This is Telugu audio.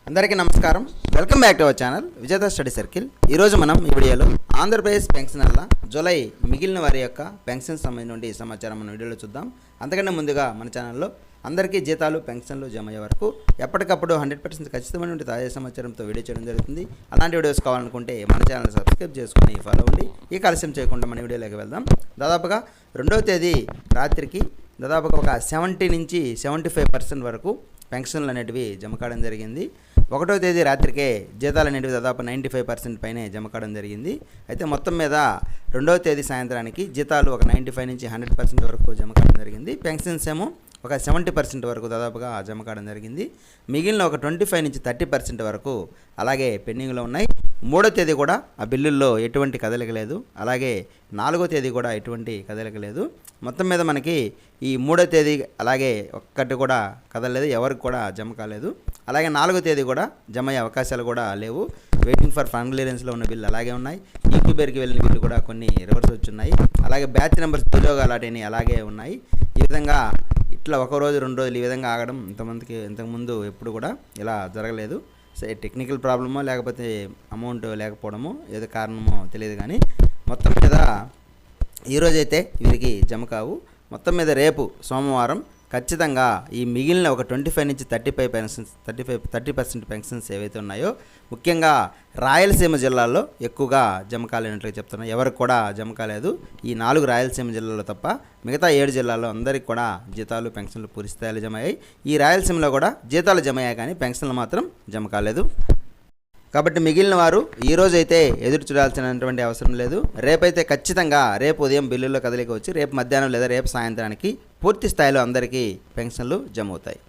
అందరికీ నమస్కారం. Welcome back to our channel విజేత స్టడీ సర్కిల్. ఈరోజు మనం ఈ వీడియోలో ఆంధ్రప్రదేశ్ పెన్షనర్ల జూలై మిగిలిన వారి యొక్క పెన్షన్ సంబంధించి నుండి సమాచారం మన వీడియోలో చూద్దాం. అంతకన్నా ముందుగా మన ఛానల్లో అందరికీ జీతాలు పెన్షన్లు జమ అయ్యే వరకు ఎప్పటికప్పుడు 100% ఖచ్చితమైన తాజా సమాచారంతో వీడియో చేయడం జరుగుతుంది. అలాంటి వీడియోస్ కావాలనుకుంటే మన ఛానల్ సబ్స్క్రైబ్ చేసుకుని ఫాలో అవ్వండి. ఈ ఆలస్యం చేయకుండా మన వీడియోలోకి వెళ్దాం. దాదాపుగా 2వ తేదీ రాత్రికి దాదాపుగా ఒక 70 నుంచి 75% వరకు పెన్షన్లు అనేటివి జమ కావడం జరిగింది. 1వ తేదీ రాత్రికే జీతాలు అనేటివి దాదాపు 95% పైనే జమ కావడం జరిగింది. అయితే మొత్తం మీద 2వ తేదీ సాయంత్రానికి జీతాలు ఒక 95 నుంచి 100% వరకు జమ కావడం జరిగింది. పెన్షన్స్ ఏమో ఒక 70% వరకు దాదాపుగా జమ కావడం జరిగింది. మిగిలిన ఒక 25 నుంచి 30% వరకు అలాగే పెండింగ్లో ఉన్నాయి. 3వ తేదీ కూడా ఆ బిల్లుల్లో ఎటువంటి కదలిక లేదు. అలాగే 4వ తేదీ కూడా ఎటువంటి కదలిక లేదు. మొత్తం మీద మనకి ఈ 3వ తేదీ అలాగే ఒక్కటి కూడా కదలలేదు, ఎవరికి కూడా జమ కాలేదు. అలాగే 4వ తేదీ కూడా జమ అయ్యే అవకాశాలు కూడా లేవు. వెయిటింగ్ ఫర్ ఫండ్ క్లియరెన్స్లో ఉన్న బిల్లు అలాగే ఉన్నాయి. ఈక్యూబేర్కి వెళ్ళిన బిల్లు కూడా కొన్ని రివర్స్ వచ్చున్నాయి. అలాగే బ్యాచ్ నెంబర్స్ ఉద్యోగాలు అటని అలాగే ఉన్నాయి. ఈ విధంగా ఇట్లా ఒక రోజు 2 రోజులు ఈ విధంగా ఆగడం ఇంతకుముందు ఎప్పుడు కూడా ఇలా జరగలేదు. టెక్నికల్ ప్రాబ్లమో లేకపోతే అమౌంట్ లేకపోవడమో ఏదో కారణమో తెలియదు. కానీ మొత్తం మీద ఈరోజైతే వీరికి జమ కావు. మొత్తం మీద రేపు సోమవారం ఖచ్చితంగా ఈ మిగిలిన ఒక 25 నుంచి 30% పెన్షన్స్ ఏవైతే ఉన్నాయో ముఖ్యంగా రాయలసీమ జిల్లాల్లో ఎక్కువగా జమ కాలేనట్లుగా చెప్తున్నారు. ఎవరికి కూడా జమ కాలేదు. ఈ 4 రాయలసీమ జిల్లాలో తప్ప మిగతా 7 జిల్లాల్లో అందరికీ కూడా జీతాలు పెన్షన్లు పూర్తి స్థాయిలో జమ అయ్యాయి. ఈ రాయలసీమలో కూడా జీతాలు జమ అయ్యాయి కానీ పెన్షన్లు మాత్రం జమ కాలేదు. కాబట్టి మిగిలిన వారు ఈరోజు అయితే ఎదురు చూడాల్సినటువంటి అవసరం లేదు. రేపైతే ఖచ్చితంగా రేపు ఉదయం బిల్లుల్లో కదలిక వచ్చి రేపు మధ్యాహ్నం లేదా రేపు సాయంత్రానికి పూర్తి స్థాయిలో అందరికీ పెన్షన్లు జమ అవుతాయి.